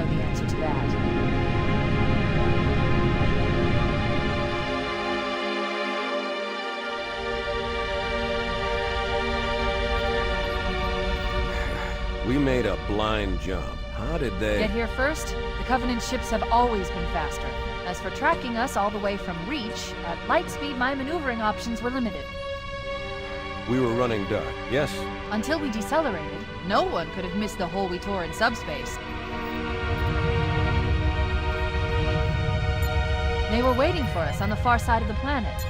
know the answer to that. We made a blind jump. How did they... Get here first? The Covenant ships have always been faster. As for tracking us all the way from Reach, at light speed my maneuvering options were limited. We were running dark, yes? Until we decelerated, no one could have missed the hole we tore in subspace. They were waiting for us on the far side of the planet.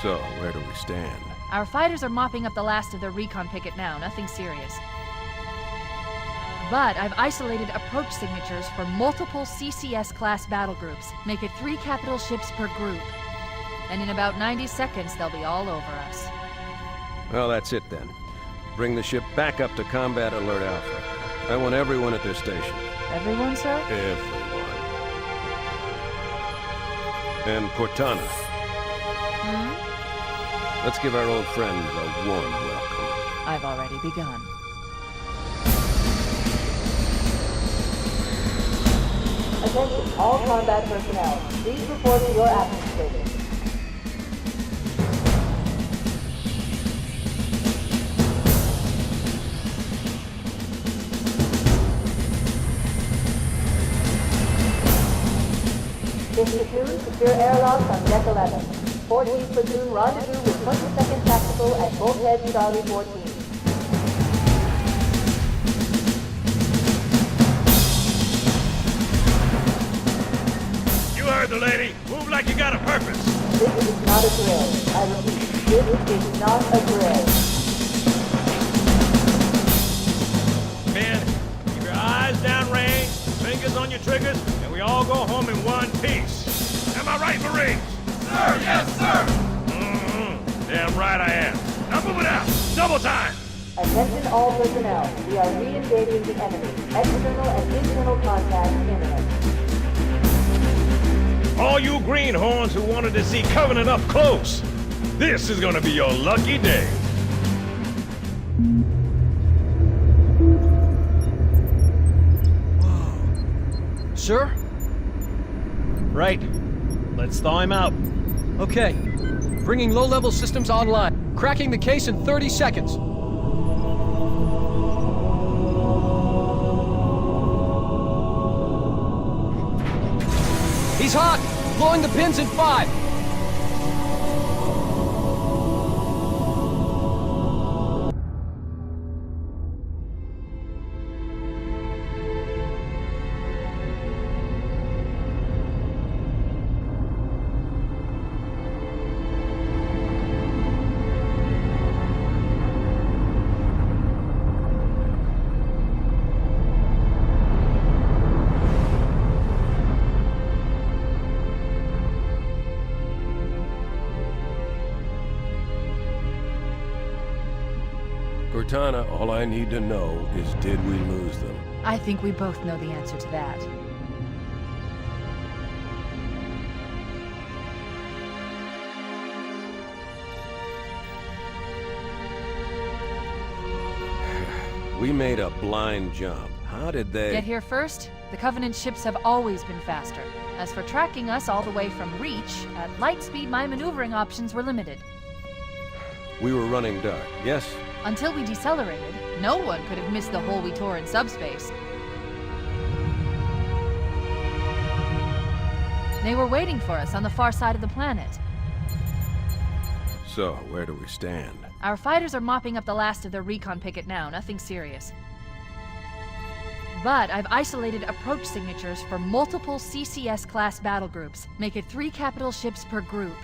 So, where do we stand? Our fighters are mopping up the last of their recon picket now, nothing serious. But I've isolated approach signatures for multiple CCS-class battle groups. Make it 3 capital ships per group. And in about 90 seconds, they'll be all over us. Well, that's it then. Bring the ship back up to Combat Alert Alpha. I want everyone at their stations. Everyone, sir? Everyone. And Cortana. Hmm? Let's give our old friends a warm welcome. I've already begun. Attention, all combat personnel. Please report to your action station. Platoon, secure airlocks on deck 11. 14th Platoon rendezvous with 22nd Tactical at Bulkhead Charlie 14. You heard the lady. Move like you got a purpose. This is not a drill. I repeat, this is not a drill. Men, keep your eyes downrange, fingers on your triggers, and we all go home in one piece. Am I right, Marines? Sir, yes, sir! Damn right I am. Now move it out! Double time! Attention all personnel. We are re-engaging the enemy. External and internal contact imminent. All you greenhorns who wanted to see Covenant up close, this is gonna be your lucky day. Sir? Right. Let's thaw him out. Okay. Bringing low-level systems online. Cracking the case in 30 seconds. He's hot! Blowing the pins in 5! Cortana, all I need to know is did we lose them? I think we both know the answer to that. We made a blind jump. How did they... Get here first? The Covenant ships have always been faster. As for tracking us all the way from Reach, at light speed my maneuvering options were limited. We were running dark, yes? Until we decelerated, no one could have missed the hole we tore in subspace. They were waiting for us on the far side of the planet. So, where do we stand? Our fighters are mopping up the last of their recon picket now, nothing serious. But I've isolated approach signatures for multiple CCS-class battle groups. Make it 3 capital ships per group.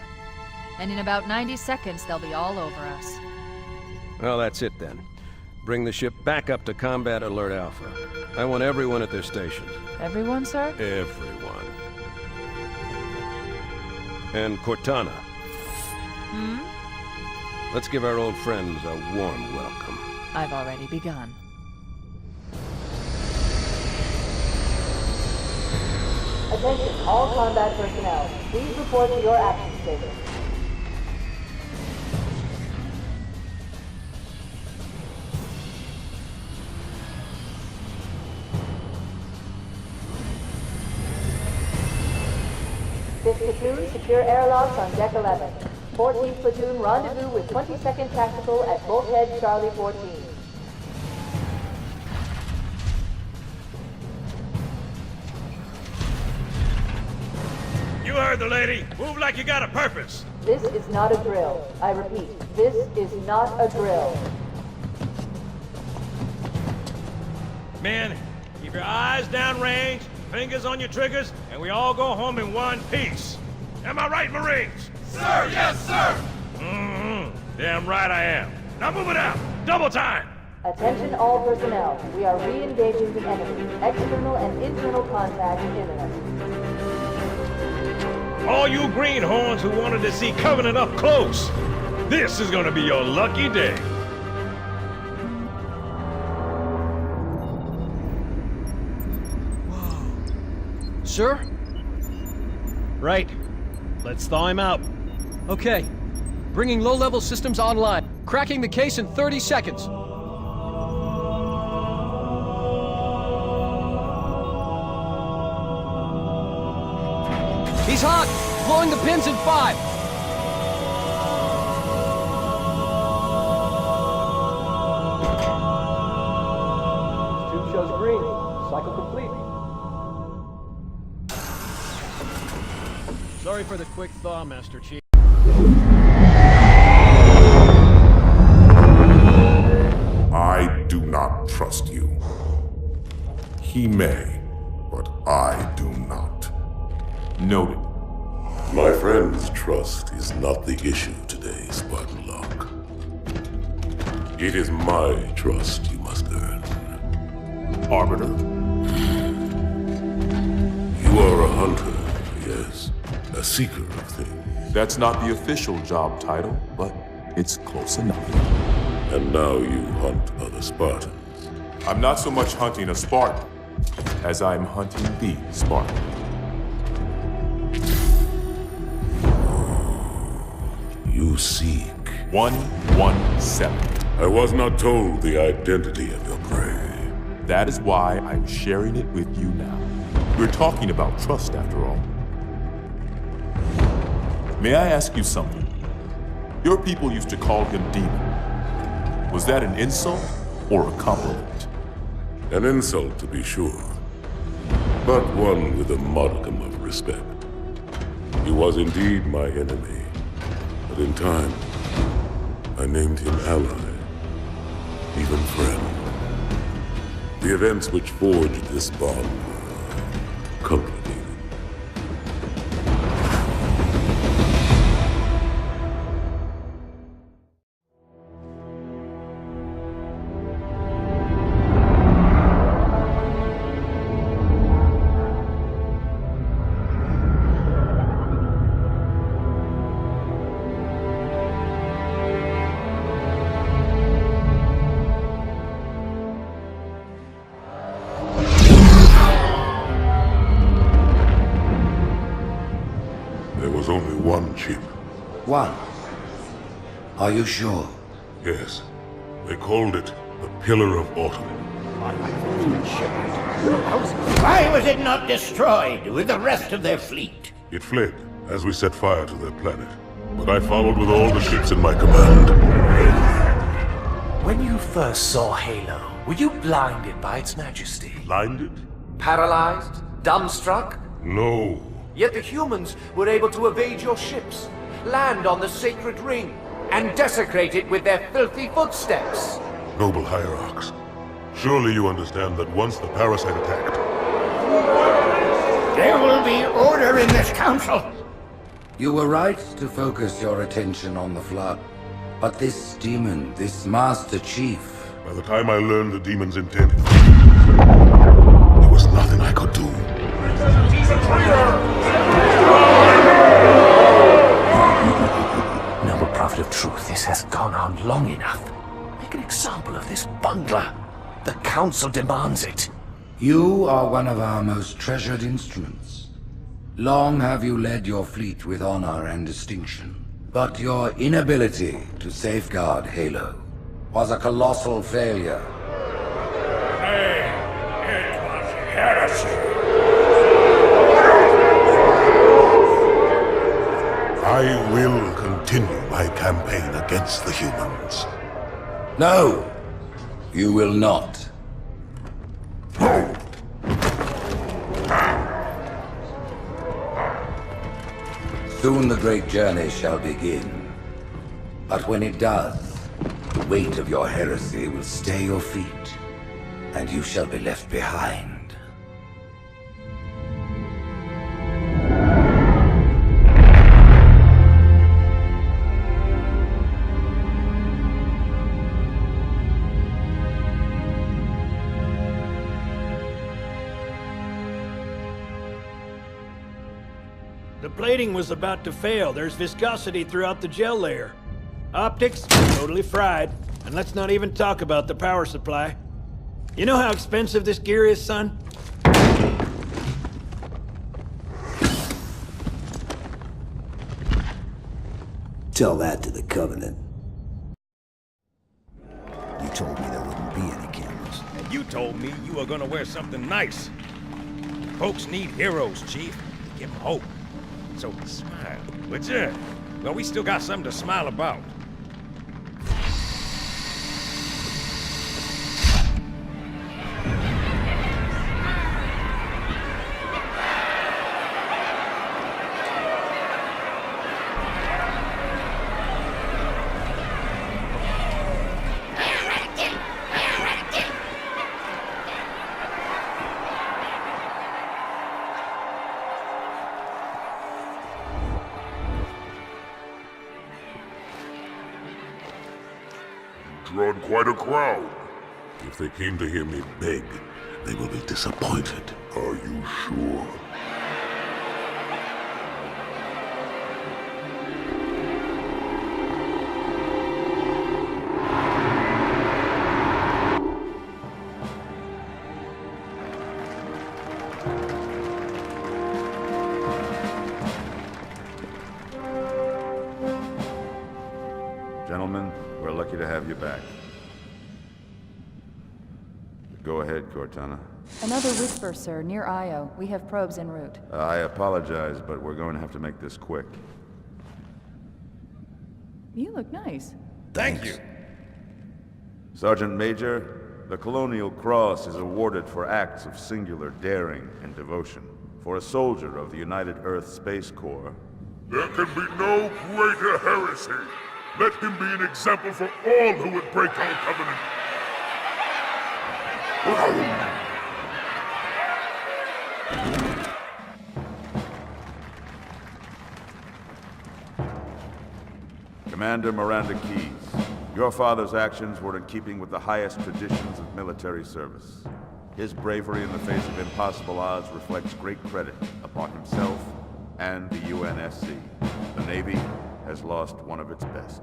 And in about 90 seconds, they'll be all over us. Well, that's it then. Bring the ship back up to Combat Alert Alpha. I want everyone at their stations. Everyone, sir? Everyone. And Cortana. Hmm? Let's give our old friends a warm welcome. I've already begun. Attention, all combat personnel. Please report to your action station. this platoon, secure airlocks on Deck 11. 14th Platoon, rendezvous with 22nd Tactical at Bulkhead Charlie 14. You heard the lady. Move like you got a purpose. This is not a drill. I repeat, this is not a drill. Men, keep your eyes downrange, fingers on your triggers, and we all go home in one piece. Am I right, Marines? Sir, yes, sir! Damn right I am. Now move it out. Double time. Attention all personnel. We are re-engaging the enemy. External and internal contact imminent. All you greenhorns who wanted to see Covenant up close, this is gonna be your lucky day. Sir? Right. Let's thaw him out. Okay. Bringing low-level systems online. Cracking the case in 30 seconds. He's hot! Blowing the pins in 5! Tube shows green. Cycle complete. Sorry for the quick thaw, Master Chief. I do not trust you. He may, but I do not. Noted. My friend's trust is not the issue today, Spartan Locke. It is my trust you must earn. Arbiter? You are a hunter, yes. A seeker of things. That's not the official job title, but it's close enough. And now you hunt other Spartans. I'm not so much hunting a Spartan as I'm hunting the Spartan. You seek. 117. I was not told the identity of your prey. That is why I'm sharing it with you now. We're talking about trust after all. May I ask you something? Your people used to call him Demon. Was that an insult or a compliment? An insult, to be sure, but one with a modicum of respect. He was indeed my enemy, but in time, I named him ally, even friend. The events which forged this bond were complicated. There was only one chip. One? Are you sure? Yes. They called it the Pillar of Autumn. Why was it not destroyed with the rest of their fleet? It fled as we set fire to their planet. But I followed with all the ships in my command. When you first saw Halo, were you blinded by its majesty? Blinded? Paralyzed? Dumbstruck? No. Yet the humans were able to evade your ships, land on the sacred ring, and desecrate it with their filthy footsteps. Noble hierarchs, surely you understand that once the parasite attacked... There will be order in this council. You were right to focus your attention on the Flood. But this demon, this Master Chief... By the time I learned the demon's intent, there was nothing I could do. Noble prophet of truth, this has gone on long enough. Make an example of this bungler. The council demands it. You are one of our most treasured instruments. Long have you led your fleet with honor and distinction. But your inability to safeguard Halo was a colossal failure. It was heresy. continue my campaign against the humans. No, you will not. Soon the great journey shall begin. But when it does, the weight of your heresy will stay your feet, and you shall be left behind. The plating was about to fail. There's viscosity throughout the gel layer. Optics, totally fried. And let's not even talk about the power supply. You know how expensive this gear is, son? Tell that to the Covenant. You told me there wouldn't be any cameras. And you told me you were gonna wear something nice. Folks need heroes, Chief. To give them hope. So smile, would you? Well, we still got something to smile about. Drawn quite a crowd. If they came to hear me beg, they will be disappointed. Are you sure? Gentlemen, we're lucky to have you back. Go ahead, Cortana. Another whisper, sir, near Io. We have probes en route. I apologize, but we're going to have to make this quick. You look nice. Thank you. Sergeant Major, the Colonial Cross is awarded for acts of singular daring and devotion. For a soldier of the United Earth Space Corps. There can be no greater heresy. Let him be an example for all who would break our covenant. Commander Miranda Keyes, your father's actions were in keeping with the highest traditions of military service. His bravery in the face of impossible odds reflects great credit upon himself and the UNSC. The Navy has lost one of its best.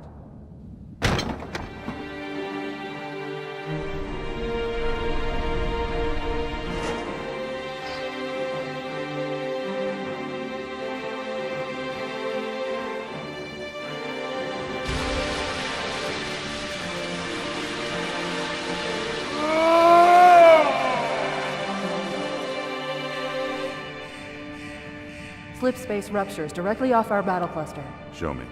Slip space ruptures directly off our battle cluster. Show me.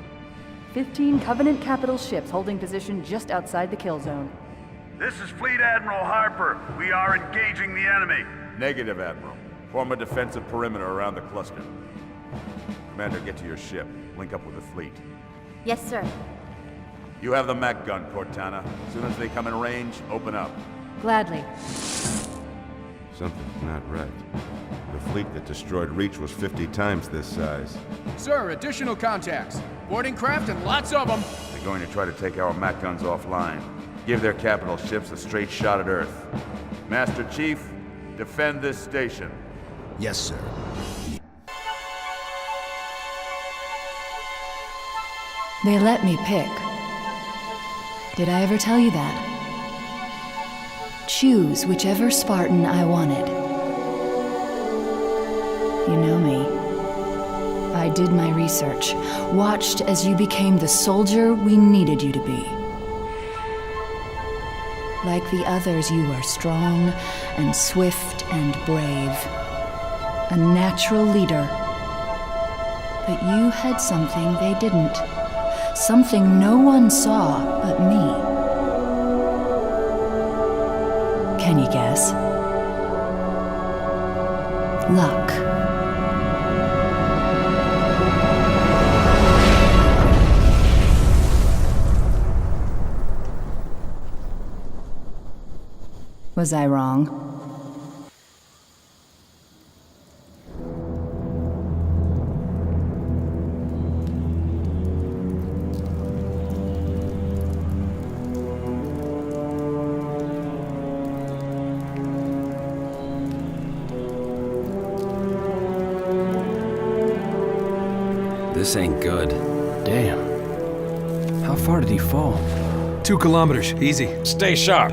15 Covenant capital ships holding position just outside the kill zone. This is Fleet Admiral Harper. We are engaging the enemy. Negative, Admiral. Form a defensive perimeter around the cluster. Commander, get to your ship. Link up with the fleet. Yes, sir. You have the Mac gun, Cortana. As soon as they come in range, open up. Gladly. Something's not right. The fleet that destroyed Reach was 50 times this size. Sir, additional contacts. Boarding craft and lots of them. They're going to try to take our Mac guns offline. Give their capital ships a straight shot at Earth. Master Chief, defend this station. Yes, sir. They let me pick. Did I ever tell you that? Choose whichever Spartan I wanted. You know me. I did my research, watched as you became the soldier we needed you to be. Like the others, you are strong and swift and brave. A natural leader. But you had something they didn't. Something no one saw but me. Can you guess? Luck. Was I wrong? This ain't good. Damn. How far did he fall? 2 kilometers, easy. Stay sharp.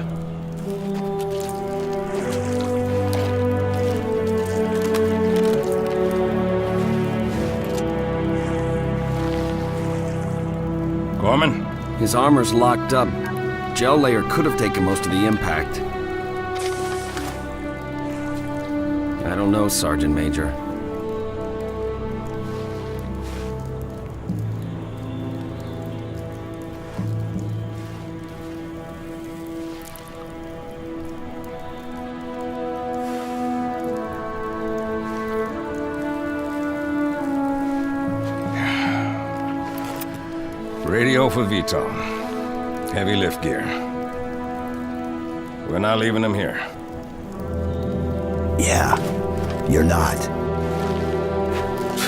Gorman? His armor's locked up. Gel layer could have taken most of the impact. I don't know, Sergeant Major. Radio for VTOL. Heavy lift gear. We're not leaving them here. Yeah, you're not.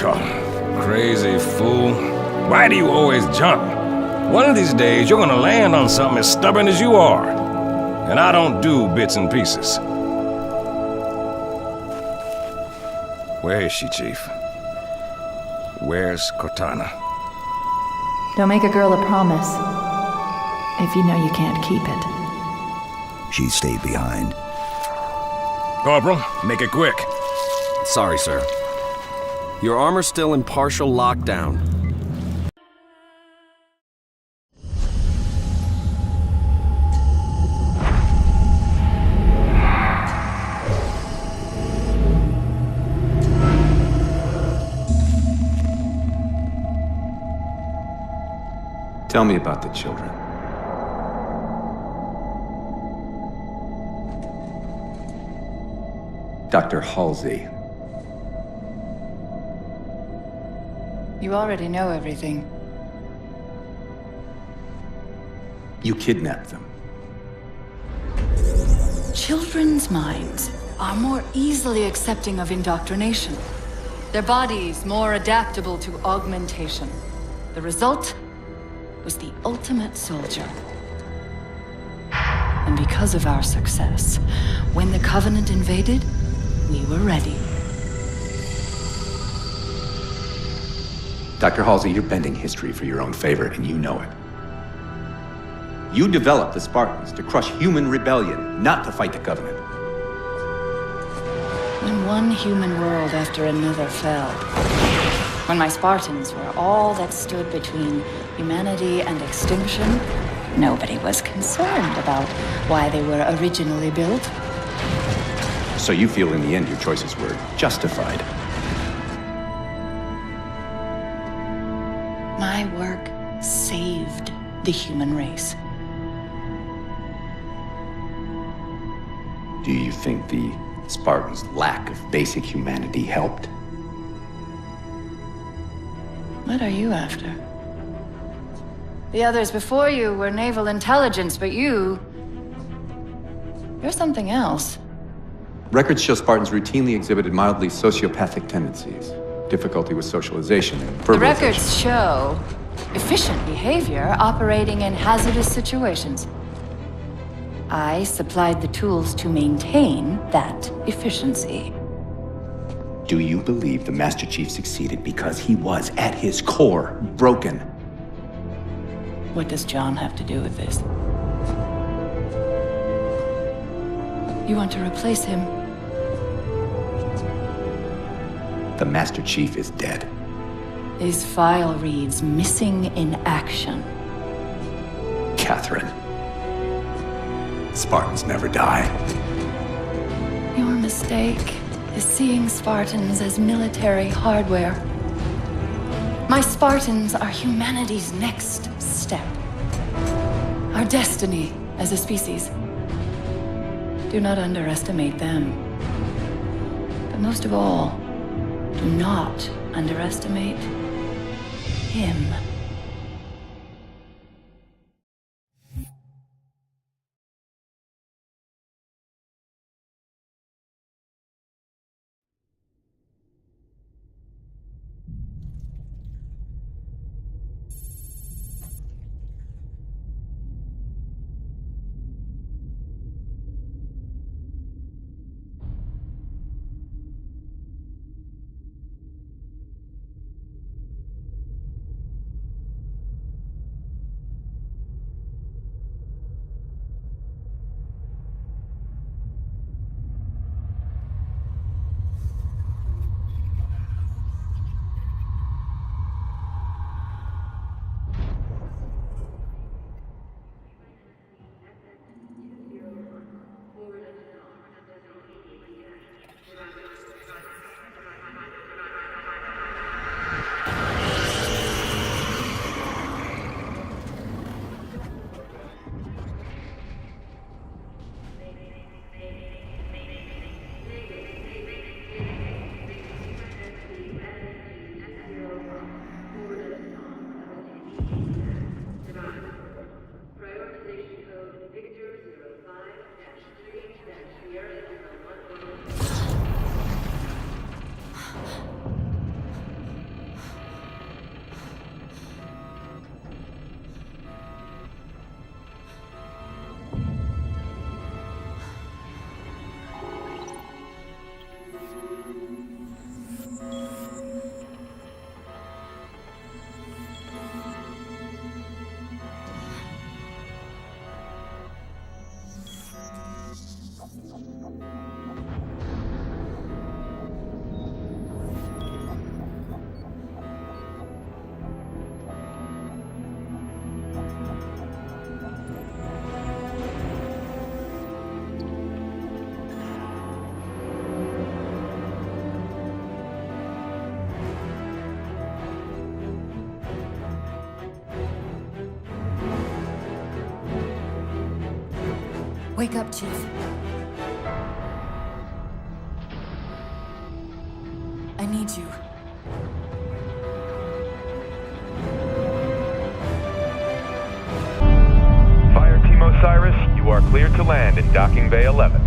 Oh, crazy fool. Why do you always jump? One of these days, you're gonna land on something as stubborn as you are. And I don't do bits and pieces. Where is she, Chief? Where's Cortana? Don't make a girl a promise if you know you can't keep it. She stayed behind. Corporal, make it quick. Sorry, sir. Your armor's still in partial lockdown. Tell me about the children. Dr. Halsey. You already know everything. You kidnapped them. Children's minds are more easily accepting of indoctrination. Their bodies more adaptable to augmentation. The result was the ultimate soldier. And because of our success, when the Covenant invaded, we were ready. Dr. Halsey, you're bending history for your own favor, and you know it. You developed the Spartans to crush human rebellion, not to fight the Covenant. When one human world after another fell, when my Spartans were all that stood between humanity and extinction, nobody was concerned about why they were originally built. So you feel in the end your choices were justified. My work saved the human race. Do you think the Spartans' lack of basic humanity helped? What are you after? The others before you were naval intelligence, but you're something else. Records show Spartans routinely exhibited mildly sociopathic tendencies, difficulty with socialization, and The verbalization. records show efficient behavior operating in hazardous situations. I supplied the tools to maintain that efficiency. Do you believe the Master Chief succeeded because he was, at his core, broken? What does John have to do with this? You want to replace him? The Master Chief is dead. His file reads missing in action. Catherine. Spartans never die. Your mistake is seeing Spartans as military hardware. My Spartans are humanity's next step. Our destiny as a species. Do not underestimate them. But most of all, do not underestimate him. Wake up, Chief. I need you. Fire Team Osiris, you are cleared to land in Docking Bay 11.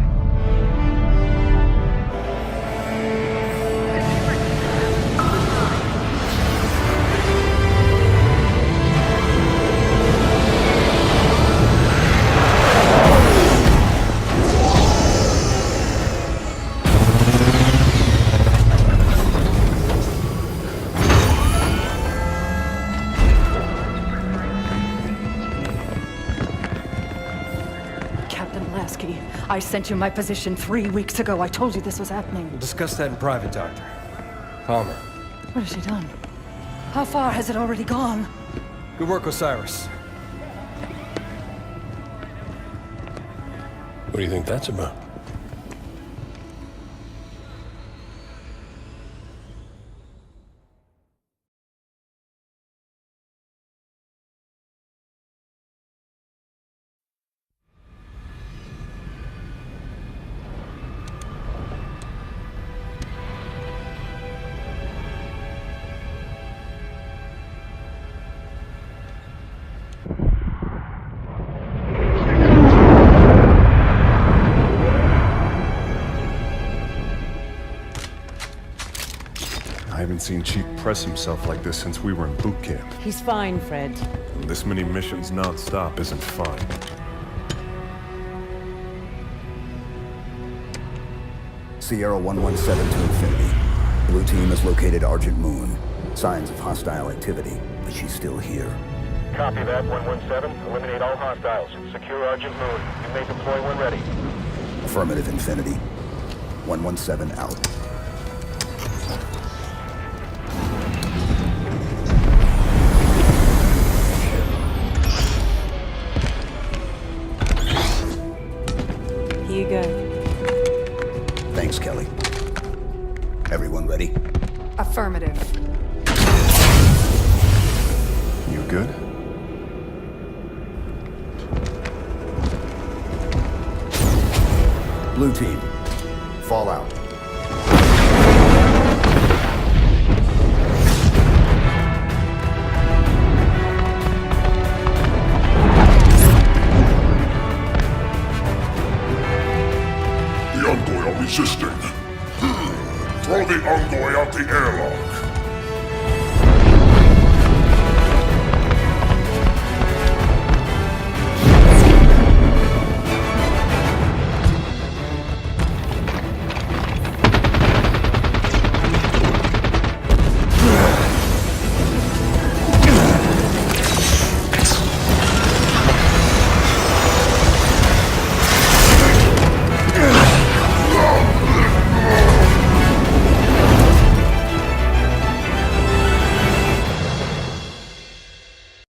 I sent you my position 3 weeks ago. I told you this was happening. We'll discuss that in private, Doctor. Palmer. What has she done? How far has it already gone? Good work, Osiris. What do you think that's about? I haven't seen Chief press himself like this since we were in boot camp. He's fine, Fred. And this many missions non-stop isn't fun. Sierra 117 to Infinity. Blue team has located Argent Moon. Signs of hostile activity, but she's still here. Copy that, 117. Eliminate all hostiles. Secure Argent Moon. You may deploy when ready. Affirmative, Infinity. 117 out. Here you go. Thanks, Kelly. Everyone ready? Affirmative. good? Blue team, fall out. The Envoy are resisting. Throw the Envoy out the airlock.